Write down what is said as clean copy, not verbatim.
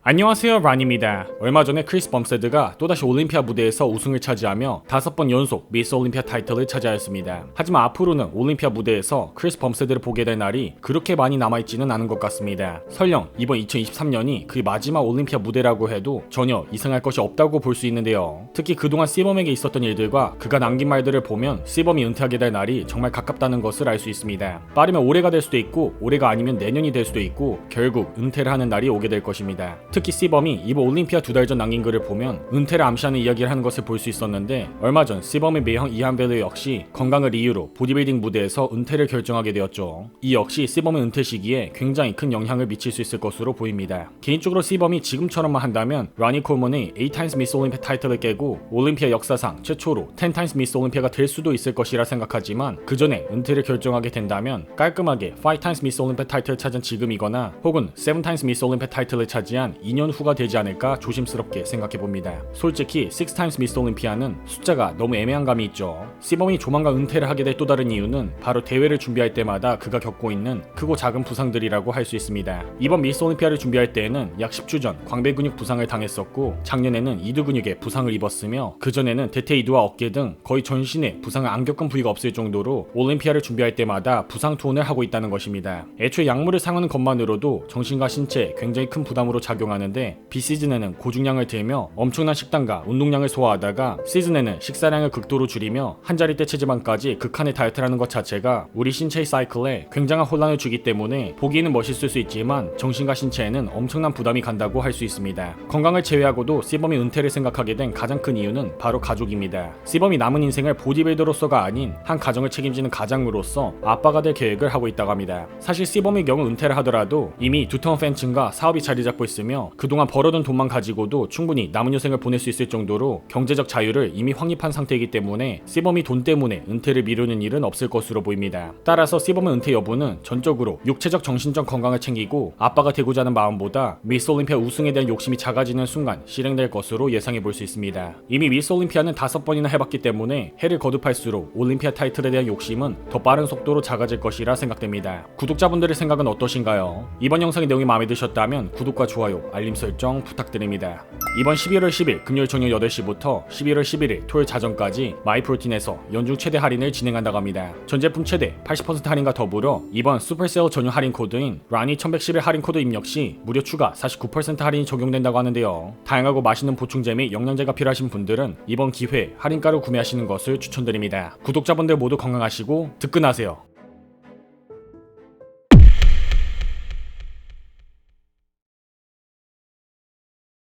안녕하세요, 란입니다. 얼마 전에 크리스 범세드가 또다시 올림피아 무대에서 우승을 차지하며 5번 연속 미스 올림피아 타이틀을 차지하였습니다. 하지만 앞으로는 올림피아 무대에서 크리스 범세드를 보게 될 날이 그렇게 많이 남아있지는 않은 것 같습니다. 설령 이번 2023년이 그의 마지막 올림피아 무대라고 해도 전혀 이상할 것이 없다고 볼 수 있는데요. 특히 그동안 시범에게 있었던 일들과 그가 남긴 말들을 보면 시범이 은퇴하게 될 날이 정말 가깝다는 것을 알 수 있습니다. 빠르면 올해가 될 수도 있고 올해가 아니면 내년이 될 수도 있고 결국 은퇴를 하는 날이 오게 될 것입니다. 특히 시범이 이번 올림피아 2달 전 남긴 글을 보면 은퇴를 암시하는 이야기를 하는 것을 볼 수 있었는데, 얼마 전 시범의 매형 이안 벨르 역시 건강을 이유로 보디빌딩 무대에서 은퇴를 결정하게 되었죠. 이 역시 시범의 은퇴 시기에 굉장히 큰 영향을 미칠 수 있을 것으로 보입니다. 개인적으로 시범이 지금처럼만 한다면 라니 콜먼의 8times 미스 올림피아 타이틀을 깨고 올림피아 역사상 최초로 10times 미스 올림피아가 될 수도 있을 것이라 생각하지만, 그 전에 은퇴를 결정하게 된다면 깔끔하게 5times 미스 올림피아 타이틀을 찾은 지금이거나 혹은 7times 미스 올림피아 타이틀을 차지한 2년 후가 되지 않을까 조심스럽게 생각해봅니다. 솔직히 6times 미스 올림피아는 숫자가 너무 애매한 감이 있죠. 시범이 조만간 은퇴를 하게 될 또 다른 이유는 바로 대회를 준비할 때마다 그가 겪고 있는 크고 작은 부상들이라고 할 수 있습니다. 이번 미스 올림피아를 준비할 때에는 약 10주 전 광배 근육 부상을 당했었고, 작년에는 이두 근육에 부상을 입었으며, 그전에는 대퇴 이두와 어깨 등 거의 전신에 부상을 안 겪은 부위가 없을 정도로 올림피아를 준비할 때마다 부상 투혼을 하고 있다는 것입니다. 애초에 약물을 사용하는 것만으로도 정신과 신체에 굉장히 큰 부담으로 작용하는데, 비시즌에는 고중량을 들며 엄청난 식단과 운동량을 소화하다가 시즌에는 식사량을 극도로 줄이며 한 자릿대 체지방까지 극한의 다이어트를 하는 것 자체가 우리 신체의 사이클에 굉장한 혼란을 주기 때문에 보기에는 멋있을 수 있지만 정신과 신체에는 엄청난 부담이 간다고 할 수 있습니다. 건강을 제외하고도 시범이 은퇴를 생각하게 된 가장 큰 이유는 바로 가족입니다. 시범이 남은 인생을 보디빌더로서가 아닌 한 가정을 책임지는 가장으로서 아빠가 될 계획을 하고 있다고 합니다. 사실 시범의 경우 은퇴를 하더라도 이미 두터운 팬층과 사업이 자리 잡고 있으며 그동안 벌어둔 돈만 가지고도 충분히 남은 여생을 보낼 수 있을 정도로 경제적 자유를 이미 확립한 상태이기 때문에 시범이 돈 때문에 은퇴를 미루는 일은 없을 것으로 보입니다. 따라서 시범의 은퇴 여부는 전적으로 육체적 정신적 건강을 챙기고 아빠가 되고자 하는 마음보다 미스 올림피아 우승에 대한 욕심이 작아지는 순간 실행될 것으로 예상해 볼 수 있습니다. 이미 미스 올림피아는 5번이나 해봤기 때문에 해를 거듭할수록 올림피아 타이틀에 대한 욕심은 더 빠른 속도로 작아질 것이라 생각됩니다. 구독자분들의 생각은 어떠신가요? 이번 영상의 내용이 마음에 드셨다면 구독과 좋아요, 알림 설정 부탁드립니다. 이번 11월 10일 금요일 저녁 8시부터 11월 11일 토요일 자정까지 마이프로틴에서 연중 최대 할인을 진행한다고 합니다. 전 제품 최대 80% 할인과 더불어 이번 슈퍼세일 전용 할인 코드인 라니 1111 할인 코드 입력 시 무료 추가 49% 할인이 적용된다고 하는데요. 다양하고 맛있는 보충제 및 영양제가 필요하신 분들은 이번 기회에 할인가로 구매하시는 것을 추천드립니다. 구독자분들 모두 건강하시고 득근하세요.